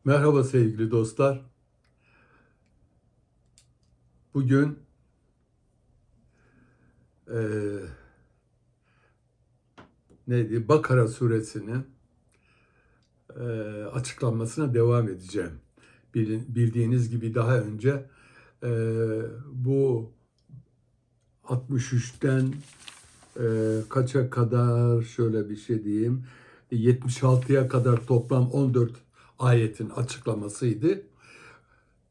Merhaba sevgili dostlar. Bugün eee Bakara suresinin açıklanmasına devam edeceğim. Bildiğiniz gibi daha önce bu 63'ten kaça kadar şöyle bir şey diyeyim 76'ya kadar toplam 14 ayetin açıklamasıydı.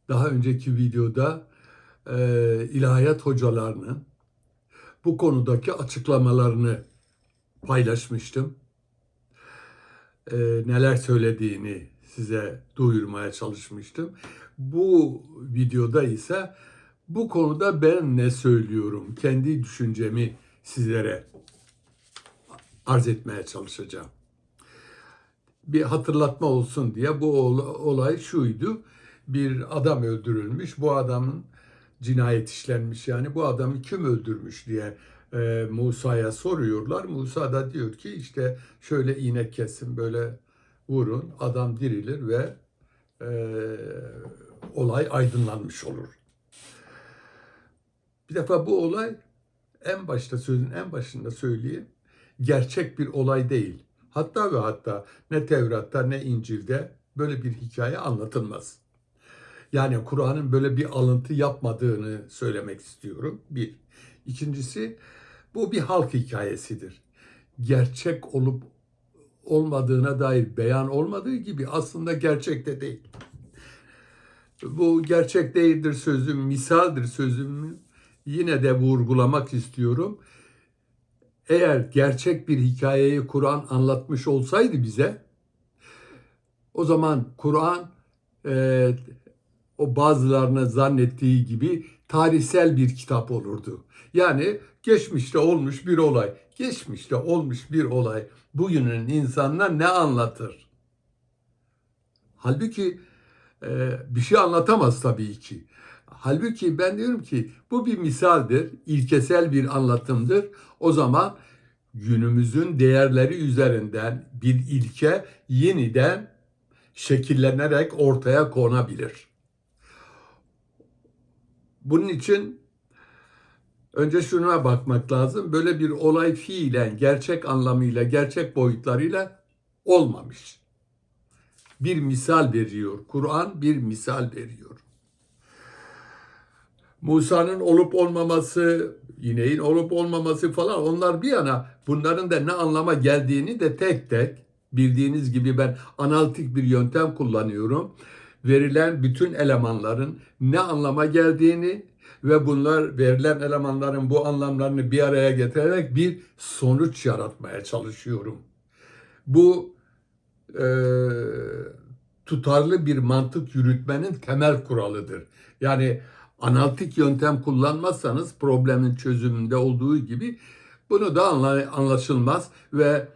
Daha önceki videoda ilahiyat hocalarının bu konudaki açıklamalarını paylaşmıştım. Neler söylediğini size duyurmaya çalışmıştım. Bu videoda ise bu konuda ben ne söylüyorum, kendi düşüncemi sizlere arz etmeye çalışacağım. Bir hatırlatma olsun diye bu olay şuydu. Bir adam öldürülmüş. Bu adamın cinayet işlenmiş, yani bu adamı kim öldürmüş diye Musa'ya soruyorlar. Musa da diyor ki işte şöyle iğne kesin, böyle vurun, adam dirilir ve e, olay aydınlanmış olur. Bir defa bu olay, sözün en başında söyleyeyim, gerçek bir olay değil. Hatta ve hatta ne Tevrat'ta ne İncil'de böyle bir hikaye anlatılmaz. Yani Kur'an'ın böyle bir alıntı yapmadığını söylemek istiyorum. Bir. İkincisi, bu bir halk hikayesidir. Gerçek olup olmadığına dair beyan olmadığı gibi aslında gerçek de değil. Bu gerçek değildir sözüm, misaldir sözümü yine de vurgulamak istiyorum. Eğer gerçek bir hikayeyi Kur'an anlatmış olsaydı bize, o zaman Kur'an e, o bazılarına zannettiği gibi tarihsel bir kitap olurdu. Yani geçmişte olmuş bir olay, geçmişte olmuş bir olay bugünün insanına ne anlatır? Halbuki bir şey anlatamaz tabii ki. Halbuki ben diyorum ki bu bir misaldir, ilkesel bir anlatımdır. O zaman günümüzün değerleri üzerinden bir ilke yeniden şekillenerek ortaya konabilir. Bunun için önce şuna bakmak lazım. Böyle bir olay fiilen, gerçek anlamıyla, gerçek boyutlarıyla olmamış. Bir misal veriyor. Kur'an bir misal veriyor. Musa'nın olup olmaması, ineğin olup olmaması falan, onlar bir yana, bunların da ne anlama geldiğini de tek tek, bildiğiniz gibi ben analitik bir yöntem kullanıyorum. Verilen bütün elemanların ne anlama geldiğini ve bunlar, verilen elemanların bu anlamlarını bir araya getirerek bir sonuç yaratmaya çalışıyorum. Bu e, tutarlı bir mantık yürütmenin temel kuralıdır. Yani analitik yöntem kullanmazsanız problemin çözümünde olduğu gibi bunu da anlaşılmaz ve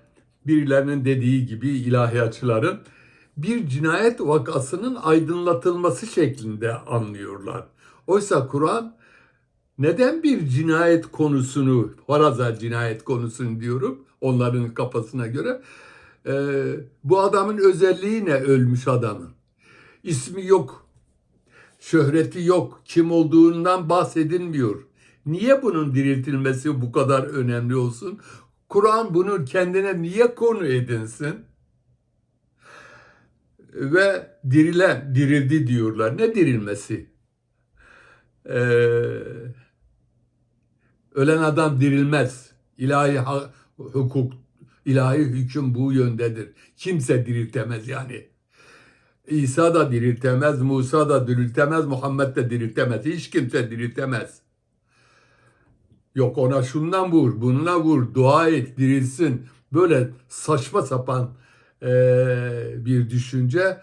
birilerinin dediği gibi ilahiyatçıların bir cinayet vakasının aydınlatılması şeklinde anlıyorlar. Oysa Kur'an neden bir cinayet konusunu, faraza cinayet konusunu diyorum onların kafasına göre, bu adamın özelliği ne, ölmüş adamın? İsmi yok, şöhreti yok, kim olduğundan bahsedilmiyor. Niye bunun diriltilmesi bu kadar önemli olsun? Kur'an bunu kendine niye konu edinsin? Ve dirildi diyorlar. Ne dirilmesi? Ee, Ölen adam dirilmez. Hukuk, ilahi hüküm bu yöndedir. Kimse diriltemez yani. İsa da diriltemez, Musa da diriltemez, Muhammed de diriltemez. Hiç kimse diriltemez. Yok ona şundan vur, bununla vur, dua et, dirilsin. Böyle saçma sapan bir düşünce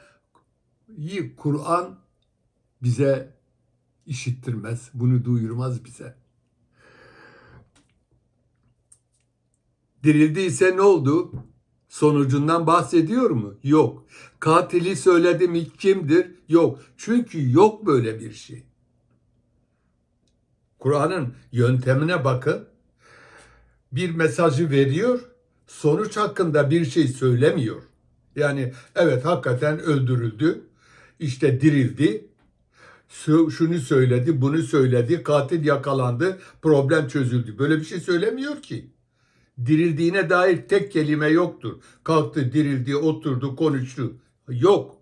Kur'an bize işittirmez, bunu duyurmaz bize. Dirildiyse ne oldu? Sonucundan bahsediyor mu? Yok. Katili söyledi mi kimdir? Yok. Çünkü yok böyle bir şey. Kur'an'ın yöntemine bakın. Bir mesajı veriyor, sonuç hakkında bir şey söylemiyor. Yani evet, hakikaten öldürüldü. işte dirildi, şunu söyledi, bunu söyledi, katil yakalandı, problem çözüldü. Böyle bir şey söylemiyor ki. Dirildiğine dair tek kelime yoktur. Kalktı, dirildi, oturdu, konuştu. Yok.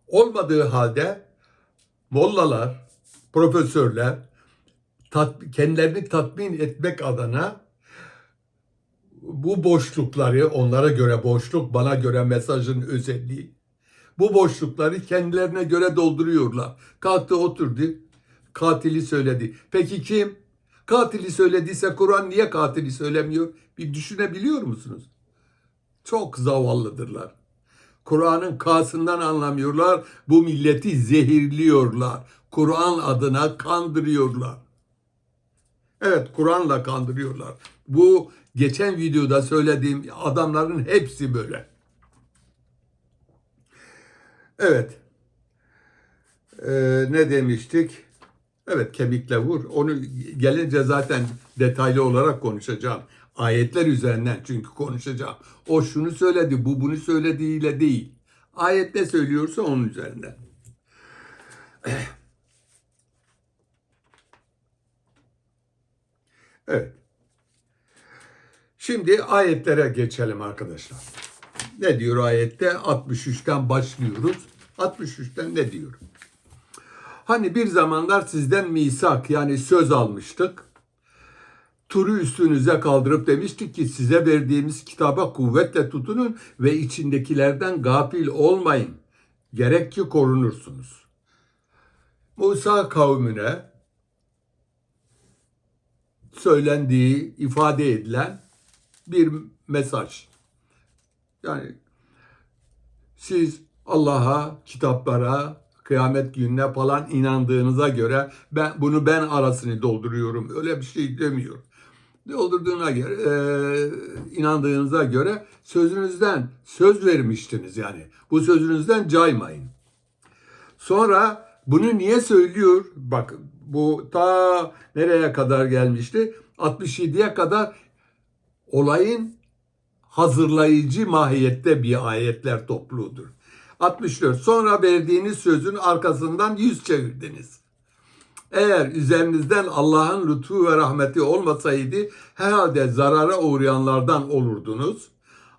Olmadığı halde mollalar, profesörler kendilerini tatmin etmek adına bu boşlukları, onlara göre boşluk, bana göre mesajın özelliği, bu boşlukları kendilerine göre dolduruyorlar. Kalktı, oturdu, katili söyledi. Peki kim? Katili söylediyse Kur'an niye katili söylemiyor? Bir düşünebiliyor musunuz? Çok zavallıdırlar. Kur'an'ın kâsından anlamıyorlar. Bu milleti zehirliyorlar. Kur'an adına kandırıyorlar. Evet, Kur'an'la kandırıyorlar. Bu geçen videoda söylediğim adamların hepsi böyle. Evet. Ne demiştik? Evet, kemikle vur. Onu gelince zaten detaylı olarak konuşacağım. Ayetler üzerinden çünkü konuşacağım. O şunu söyledi, bu bunu söylediğiyle değil. Ayet ne söylüyorsa onun üzerinden. Evet. Şimdi ayetlere geçelim arkadaşlar. Ne diyor ayette? 63'ten başlıyoruz. 63'ten ne diyor? Hani bir zamanlar sizden misak yani söz almıştık. Turu üstünüze kaldırıp demiştik ki size verdiğimiz kitaba kuvvetle tutunun ve içindekilerden gafil olmayın. Gerek ki korunursunuz. Musa kavmine söylendiği, ifade edilen bir mesaj. Yani siz Allah'a, kitaplara, kıyamet gününe falan inandığınıza göre ben arasını dolduruyorum. Öyle bir şey demiyor. Doldurduğuna göre, inandığınıza göre sözünüzden söz vermiştiniz yani. Bu sözünüzden caymayın. Sonra bunu niye söylüyor? Bak bu ta nereye kadar gelmişti? 67'ye kadar olayın hazırlayıcı mahiyette bir ayetler topluluğudur. 64. Sonra verdiğiniz sözün arkasından yüz çevirdiniz. Eğer üzerinizden Allah'ın lütfu ve rahmeti olmasaydı herhalde zarara uğrayanlardan olurdunuz.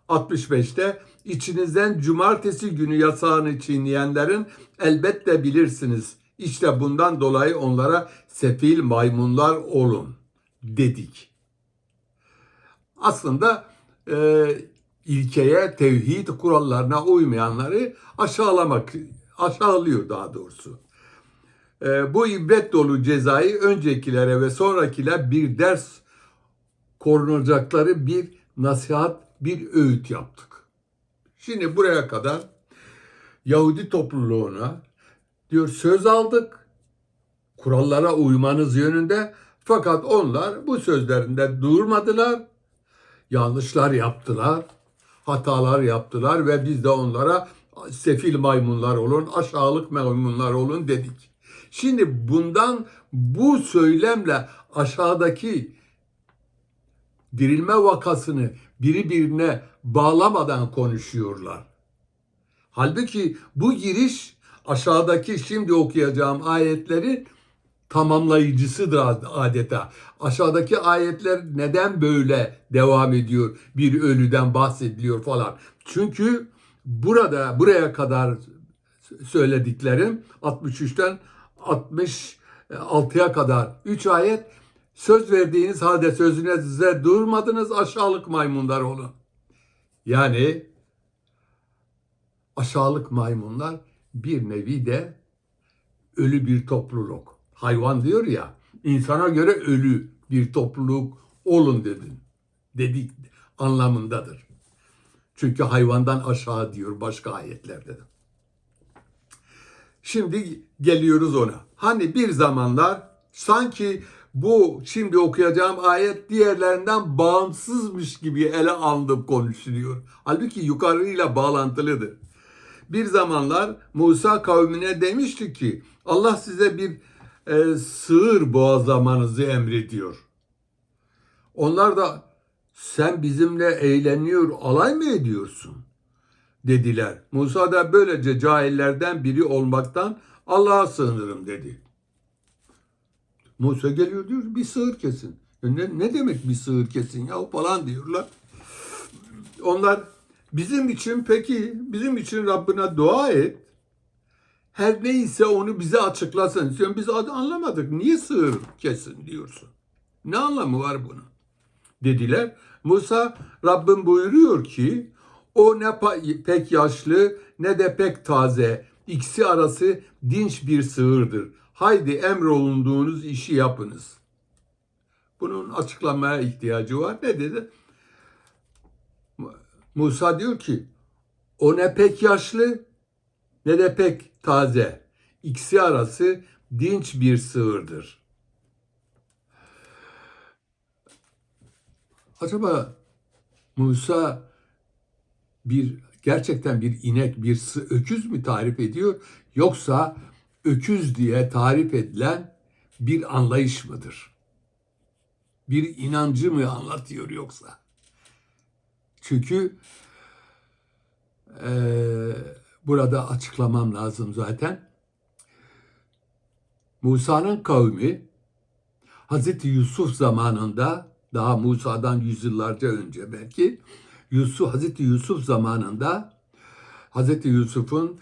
65'te içinizden cumartesi günü yasağını çiğneyenlerin elbette bilirsiniz. İşte bundan dolayı onlara sefil maymunlar olun dedik. Aslında ilkeye, tevhid kurallarına uymayanları aşağılıyor daha doğrusu. Bu ibret dolu cezayı öncekilere ve sonrakiler bir ders korunacakları bir nasihat, bir öğüt yaptık. Şimdi buraya kadar Yahudi topluluğuna diyor söz aldık, kurallara uymanız yönünde, fakat onlar bu sözlerinde durmadılar, yanlışlar yaptılar, hatalar yaptılar ve biz de onlara sefil maymunlar olun, aşağılık maymunlar olun dedik. Şimdi bu söylemle aşağıdaki dirilme vakasını birbirine bağlamadan konuşuyorlar. Halbuki bu giriş aşağıdaki şimdi okuyacağım ayetlerin tamamlayıcısıdır adeta. Aşağıdaki ayetler neden böyle devam ediyor? Bir ölüden bahsediliyor falan. Çünkü buraya kadar söylediklerim 63'ten 66'ya kadar 3 ayet söz verdiğiniz halde sözünüze durmadınız aşağılık maymunlar olun. Yani aşağılık maymunlar bir nevi de ölü bir topluluk. Hayvan diyor ya, insana göre ölü bir topluluk olun dedik anlamındadır. Çünkü hayvandan aşağı diyor başka ayetlerde de. Şimdi geliyoruz ona. Hani bir zamanlar sanki bu şimdi okuyacağım ayet diğerlerinden bağımsızmış gibi ele alınıp konuşuluyor. Halbuki yukarıyla bağlantılıdır. Bir zamanlar Musa kavmine demişti ki Allah size bir sığır boğazlamanızı emrediyor. Onlar da sen bizimle eğleniyor, alay mı ediyorsun? dediler. Musa da böylece cahillerden biri olmaktan Allah'a sığınırım dedi. Musa geliyor diyor bir sığır kesin. Ne demek bir sığır kesin ya falan diyorlar. Onlar bizim için peki bizim için Rabbine dua et. Her neyse onu bize açıklasın. Sen biz anlamadık. Niye sığır kesin diyorsun? Ne anlamı var bunun? Dediler. Musa Rabbim buyuruyor ki o ne pek yaşlı ne de pek taze. İkisi arası dinç bir sığırdır. Haydi emrolunduğunuz işi yapınız. Bunun açıklamaya ihtiyacı var. Ne dedi? Musa diyor ki o ne pek yaşlı ne de pek taze. İkisi arası dinç bir sığırdır. Acaba Musa gerçekten bir inek, bir öküz mü tarif ediyor yoksa öküz diye tarif edilen bir anlayış mıdır? Bir inancı mı anlatıyor yoksa? Çünkü burada açıklamam lazım zaten. Musa'nın kavmi Hazreti Yusuf zamanında daha Musa'dan yüzyıllarca önce belki Hazreti Yusuf zamanında Hazreti Yusuf'un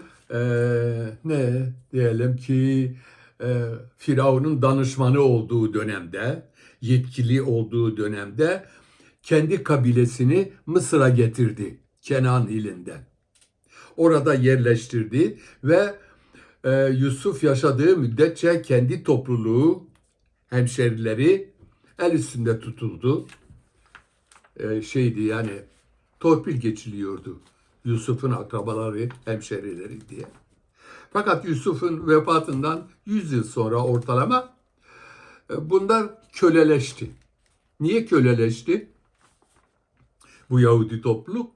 ne diyelim ki Firavun'un danışmanı olduğu dönemde, yetkili olduğu dönemde kendi kabilesini Mısır'a getirdi Kenan ilinden. Orada yerleştirdi ve Yusuf yaşadığı müddetçe kendi topluluğu, hemşerileri el üstünde tutuldu. Yani torpil geçiliyordu. Yusuf'un akrabaları, hemşerileri diye. Fakat Yusuf'un vefatından 100 yıl sonra ortalama bunlar köleleşti. Niye köleleşti? Bu Yahudi topluluk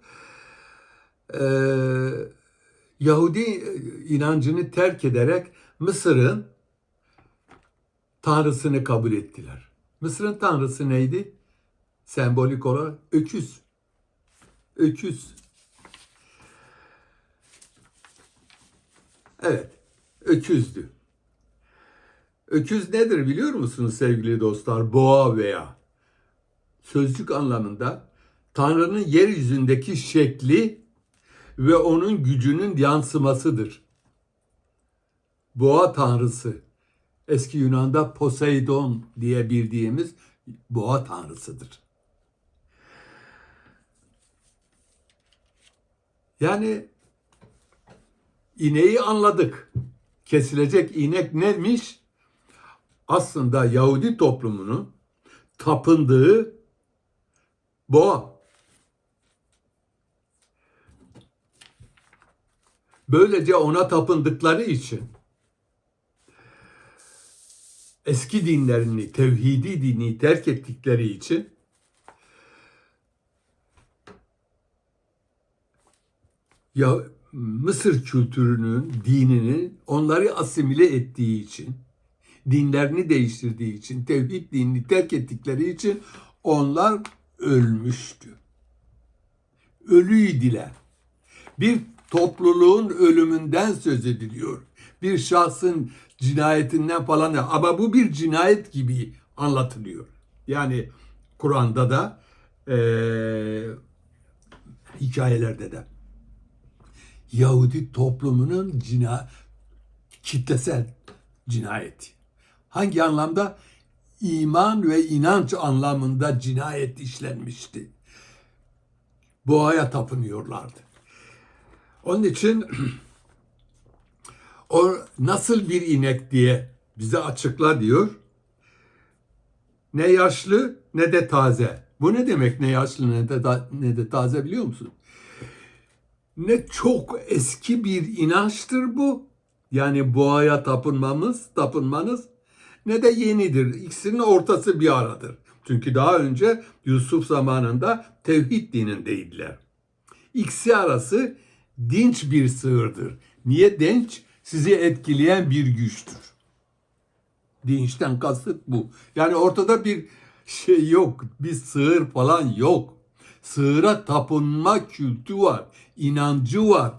Yahudi inancını terk ederek Mısır'ın tanrısını kabul ettiler. Mısır'ın tanrısı neydi? Sembolik olarak öküz. Öküz. Evet, öküzdü. Öküz nedir biliyor musunuz sevgili dostlar? Boğa veya sözcük anlamında Tanrı'nın yeryüzündeki şekli ve onun gücünün yansımasıdır. Boğa tanrısı, eski Yunan'da Poseidon diye bildiğimiz boğa tanrısıdır. Yani ineği anladık. Kesilecek inek neymiş? Aslında Yahudi toplumunun tapındığı boğa. Böylece ona tapındıkları için eski dinlerini, tevhidi dini terk ettikleri için ya Mısır kültürünün, dininin onları asimile ettiği için, dinlerini değiştirdiği için, tevhid dinini terk ettikleri için onlar ölmüştü. Ölüydüler. Bir topluluğun ölümünden söz ediliyor. Bir şahsın cinayetinden falan. Ama bu bir cinayet gibi anlatılıyor. Yani Kur'an'da da hikayelerde de. Yahudi toplumunun kitlesel cinayeti. Hangi anlamda? İman ve inanç anlamında cinayet işlenmişti. Boğaya tapınıyorlardı. Onun için o nasıl bir inek diye bize açıkla diyor. Ne yaşlı ne de taze. Bu ne demek ne yaşlı ne de taze biliyor musun? Ne çok eski bir inançtır bu. Yani boğaya tapınmanız ne de yenidir. İkisinin ortası bir aradır. Çünkü daha önce Yusuf zamanında tevhid dinindeydiler. İkisi arası dinç bir sığırdır. Niye dinç? Sizi etkileyen bir güçtür. Dinçten kasıt bu. Yani ortada bir şey yok. Bir sığır falan yok. Sığıra tapınma kültü var, inancı var.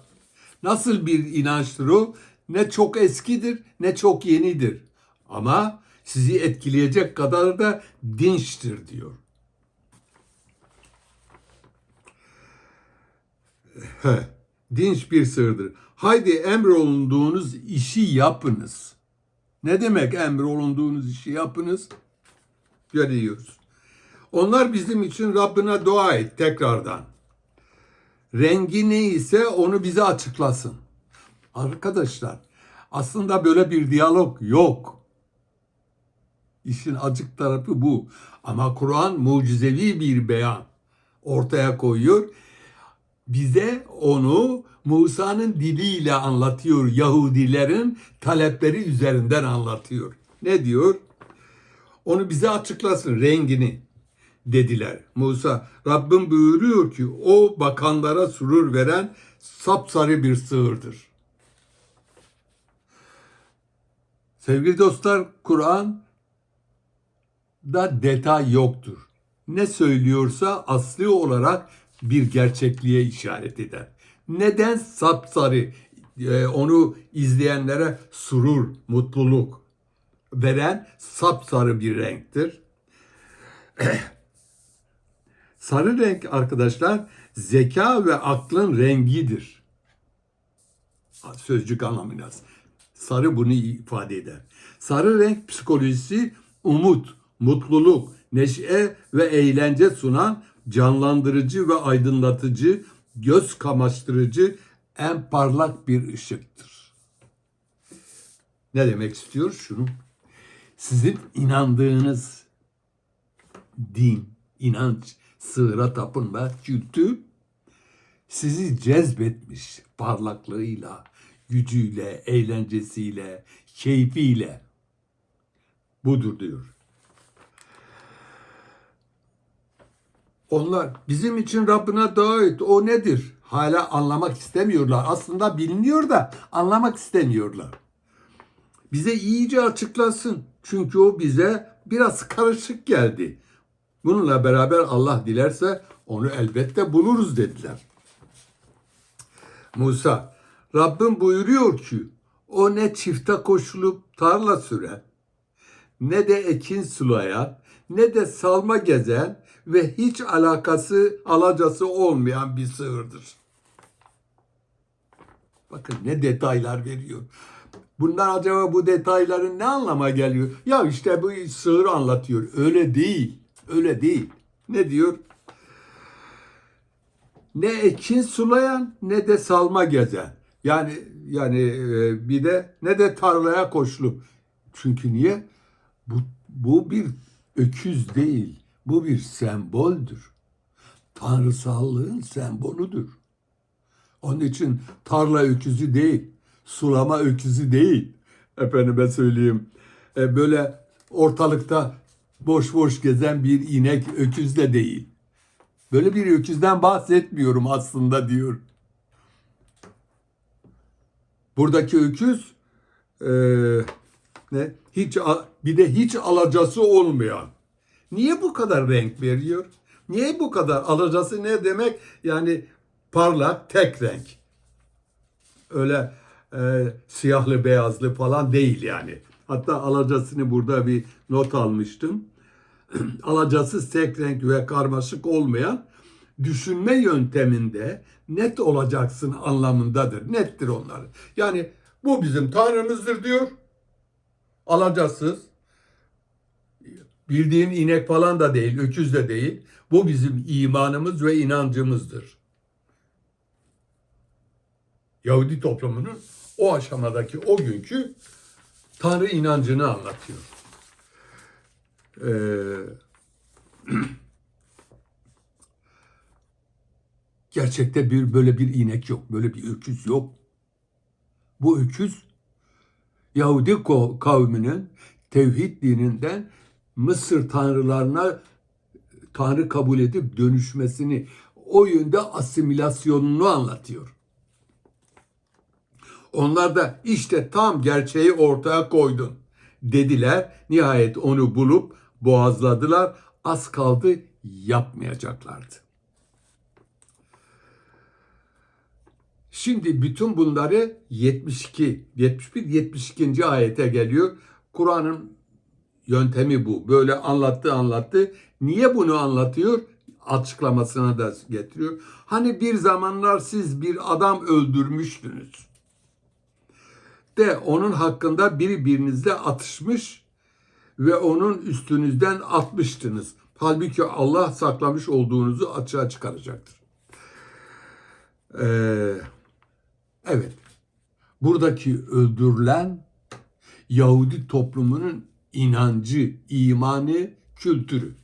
Nasıl bir inançtır o? Ne çok eskidir, ne çok yenidir. Ama sizi etkileyecek kadar da dinçtir diyor. Dinç bir sığırdır. Haydi emrolunduğunuz işi yapınız. Ne demek emrolunduğunuz işi yapınız? Görüyoruz. Onlar bizim için Rabbine dua et tekrardan. Rengi neyse onu bize açıklasın. Arkadaşlar, aslında böyle bir diyalog yok. İşin acık tarafı bu. Ama Kur'an mucizevi bir beyan ortaya koyuyor. Bize onu Musa'nın diliyle anlatıyor. Yahudilerin talepleri üzerinden anlatıyor. Ne diyor? Onu bize açıklasın rengini dediler. Musa, Rabbim buyuruyor ki o bakanlara surur veren sapsarı bir sığırdır. Sevgili dostlar, Kur'an'da detay yoktur. Ne söylüyorsa asli olarak bir gerçekliğe işaret eder. Neden sapsarı? Onu izleyenlere surur, mutluluk veren sapsarı bir renktir. Sarı renk arkadaşlar zeka ve aklın rengidir. Sözcük anlamıyla. Sarı bunu ifade eder. Sarı renk psikolojisi umut, mutluluk, neşe ve eğlence sunan canlandırıcı ve aydınlatıcı, göz kamaştırıcı en parlak bir ışıktır. Ne demek istiyor? Şunu. Sizin inandığınız din, inanç, sığıra tapınma kültü sizi cezbetmiş parlaklığıyla, gücüyle, eğlencesiyle, keyfiyle. Budur diyor. Onlar bizim için Rabbine dua et. O nedir? Hala anlamak istemiyorlar. Aslında biliniyor da anlamak istemiyorlar. Bize iyice açıklasın. Çünkü o bize biraz karışık geldi. Bununla beraber Allah dilerse onu elbette buluruz dediler. Musa, Rabbim buyuruyor ki o ne çifte koşulup tarla süren, ne de ekin sulayan, ne de salma gezen ve hiç alacası olmayan bir sığırdır. Bakın ne detaylar veriyor. Bunlar acaba bu detayların ne anlama geliyor? Ya işte bu sığır anlatıyor. Öyle değil. Öyle değil. Ne diyor? Ne ekin sulayan ne de salma gezen. Yani bir de ne de tarlaya koşulup. Çünkü niye? Bu bir öküz değil. Bu bir semboldür. Tanrısallığın sembolüdür. Onun için tarla öküzü değil, sulama öküzü değil. Efendime söyleyeyim. Böyle ortalıkta boş boş gezen bir inek öküz de değil. Böyle bir öküzden bahsetmiyorum aslında diyor. Buradaki öküz bir de hiç alacası olmayan. Niye bu kadar renk veriyor? Niye bu kadar? Alacası ne demek? Yani parlak, tek renk. Öyle siyahlı beyazlı falan değil yani. Hatta alacasını burada bir not almıştım. Alacasız tek renk ve karmaşık olmayan düşünme yönteminde net olacaksın anlamındadır. Nettir onlar. Yani bu bizim Tanrımızdır diyor. Alacasız. Bildiğin inek falan da değil, öküz de değil. Bu bizim imanımız ve inancımızdır. Yahudi toplumunun o aşamadaki o günkü Tanrı inancını anlatıyor. Gerçekte böyle bir inek yok, böyle bir öküz yok. Bu öküz Yahudi kavminin tevhid dininden Mısır tanrılarına tanrı kabul edip dönüşmesini, o yönde asimilasyonunu anlatıyor. Onlar da işte tam gerçeği ortaya koydun dediler. Nihayet onu bulup boğazladılar. Az kaldı yapmayacaklardı. Şimdi bütün bunları 72, 71, 72. ayete geliyor. Kur'an'ın yöntemi bu. Böyle anlattı. Niye bunu anlatıyor? Açıklamasına da getiriyor. Hani bir zamanlar siz bir adam öldürmüştünüz. De onun hakkında birbirinizle atışmış ve onun üstünüzden atmıştınız. Halbuki Allah saklamış olduğunuzu açığa çıkaracaktır. Evet. Buradaki öldürülen Yahudi toplumunun inancı, imanı, kültürü,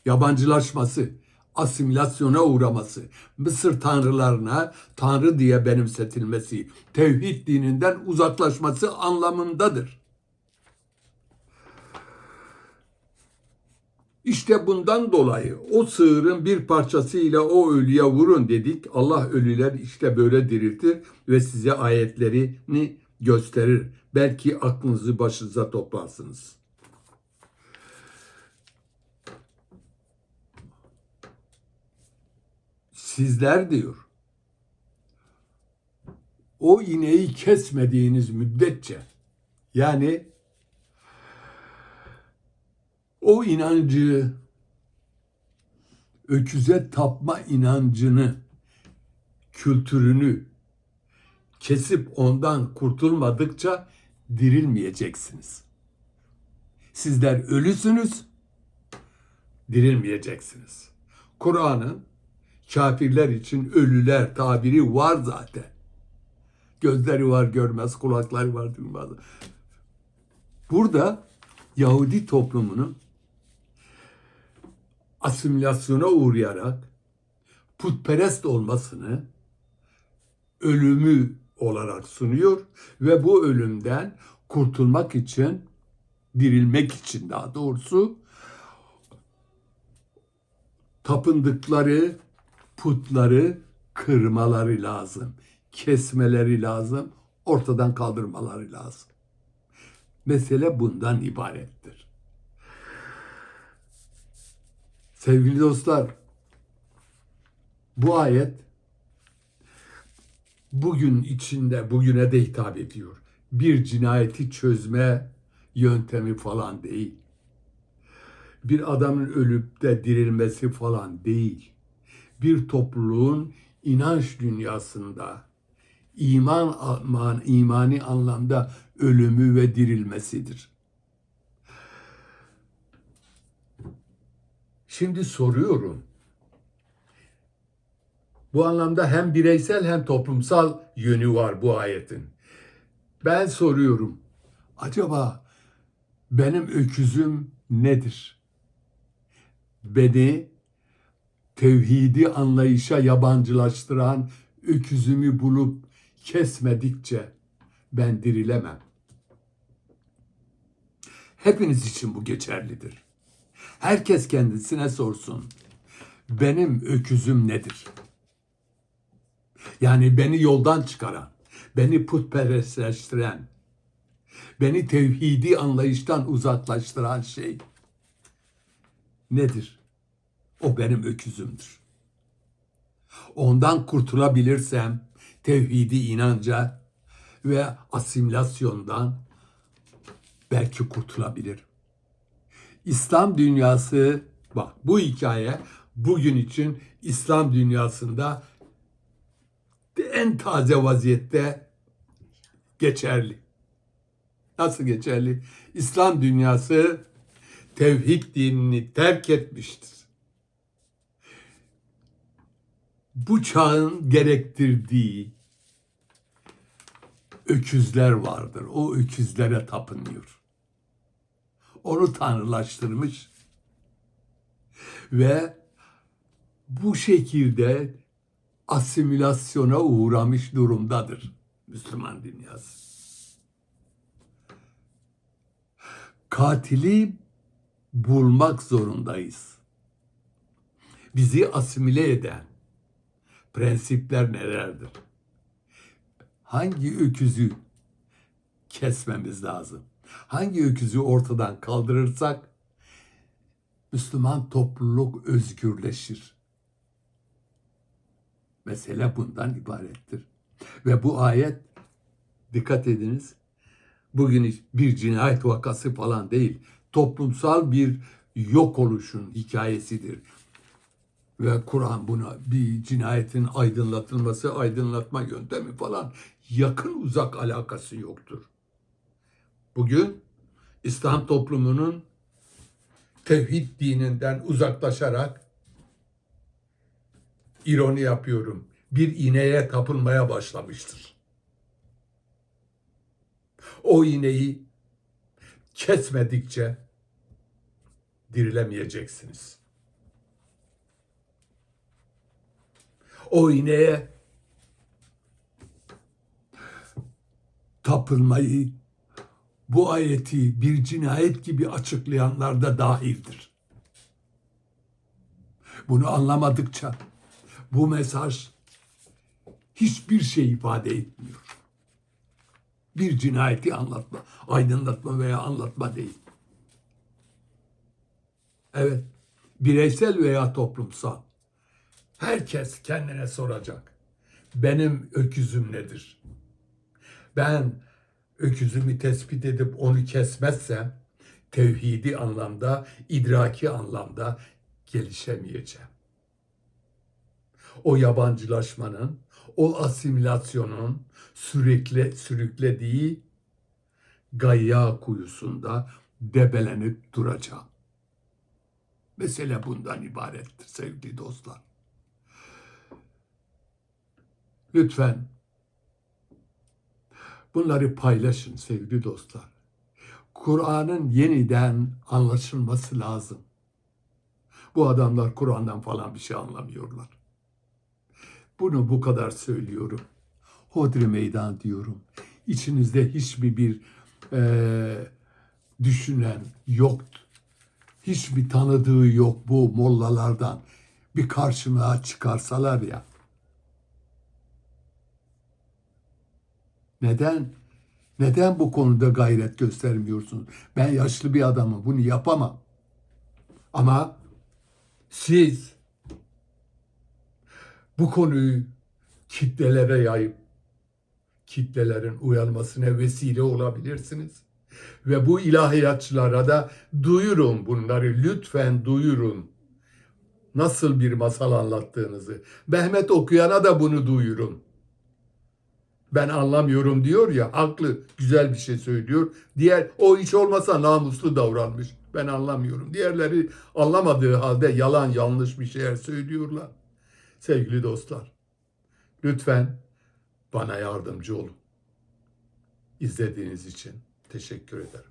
yabancılaşması, asimilasyona uğraması, Mısır tanrılarına tanrı diye benimsetilmesi, tevhid dininden uzaklaşması anlamındadır. İşte bundan dolayı o sığırın bir parçasıyla o ölüye vurun dedik. Allah ölüler işte böyle diriltir ve size ayetlerini gösterir. Belki aklınızı başınıza toplarsınız. Sizler diyor, o ineği kesmediğiniz müddetçe, yani o inancı, öküze tapma inancını, kültürünü kesip ondan kurtulmadıkça dirilmeyeceksiniz. Sizler ölüsünüz, dirilmeyeceksiniz. Kur'an'ın kafirler için ölüler tabiri var zaten. Gözleri var görmez, kulakları var duymaz. Burada Yahudi toplumunun asimilasyona uğrayarak putperest olmasını ölümü olarak sunuyor ve bu ölümden kurtulmak için, dirilmek için daha doğrusu tapındıkları putları kırmaları lazım, kesmeleri lazım, ortadan kaldırmaları lazım. Mesele bundan ibarettir. Sevgili dostlar, bu ayet bugün içinde, bugüne de hitap ediyor. Bir cinayeti çözme yöntemi falan değil. Bir adamın ölüp de dirilmesi falan değil. Bir topluluğun inanç dünyasında imani anlamda ölümü ve dirilmesidir. Şimdi soruyorum. Bu anlamda hem bireysel hem toplumsal yönü var bu ayetin. Ben soruyorum. Acaba benim öküzüm nedir? Beni tevhidi anlayışa yabancılaştıran öküzümü bulup kesmedikçe ben dirilemem. Hepiniz için bu geçerlidir. Herkes kendisine sorsun. Benim öküzüm nedir? Yani beni yoldan çıkaran, beni putperestleştiren, beni tevhidi anlayıştan uzaklaştıran şey nedir? O benim öküzümdür. Ondan kurtulabilirsem tevhidi inanca ve asimilasyondan belki kurtulabilirim. İslam dünyası, bak bu hikaye bugün için İslam dünyasında en taze vaziyette geçerli. Nasıl geçerli? İslam dünyası tevhid dinini terk etmiştir. Bu çağın gerektirdiği öküzler vardır. O öküzlere tapınıyor. Onu tanrılaştırmış ve bu şekilde asimilasyona uğramış durumdadır Müslüman dünyası. Katili bulmak zorundayız. Bizi asimile eden prensipler nelerdir? Hangi öküzü kesmemiz lazım? Hangi öküzü ortadan kaldırırsak Müslüman topluluk özgürleşir. Mesele bundan ibarettir. Ve bu ayet, dikkat ediniz, bugün bir cinayet vakası falan değil, toplumsal bir yok oluşun hikayesidir. Ve Kur'an buna bir cinayetin aydınlatılması, aydınlatma yöntemi falan yakın uzak alakası yoktur. Bugün İslam toplumunun tevhid dininden uzaklaşarak, ironi yapıyorum, bir ineğe tapılmaya başlamıştır. O ineği kesmedikçe dirilemeyeceksiniz. O ineğe tapılmayı bu ayeti bir cinayet gibi açıklayanlar da dahildir. Bunu anlamadıkça bu mesaj hiçbir şey ifade etmiyor. Bir cinayeti anlatma, aydınlatma veya anlatma değil. Evet, bireysel veya toplumsal. Herkes kendine soracak. Benim öküzüm nedir? Ben öküzümü tespit edip onu kesmezsem tevhidi anlamda, idraki anlamda gelişemeyeceğim. O yabancılaşmanın, o asimilasyonun sürüklediği gayya kuyusunda debelenip duracağım. Mesele bundan ibarettir sevgili dostlar. Lütfen bunları paylaşın sevgili dostlar. Kur'an'ın yeniden anlaşılması lazım. Bu adamlar Kur'an'dan falan bir şey anlamıyorlar. Bunu bu kadar söylüyorum. Hodri meydan diyorum. İçinizde hiçbir düşünen yok. Hiçbir tanıdığı yok bu mollalardan. Bir karşıma çıkarsalar ya. Neden? Neden bu konuda gayret göstermiyorsunuz? Ben yaşlı bir adamım, bunu yapamam. Ama siz bu konuyu kitlelere yayıp kitlelerin uyanmasına vesile olabilirsiniz. Ve bu ilahiyatçılara da duyurun bunları, lütfen duyurun. Nasıl bir masal anlattığınızı. Mehmet okuyana da bunu duyurun. Ben anlamıyorum diyor ya, haklı, güzel bir şey söylüyor. Diğer, o hiç olmasa namuslu davranmış. Ben anlamıyorum. Diğerleri anlamadığı halde yalan, yanlış bir şeyler söylüyorlar. Sevgili dostlar, lütfen bana yardımcı olun. İzlediğiniz için teşekkür ederim.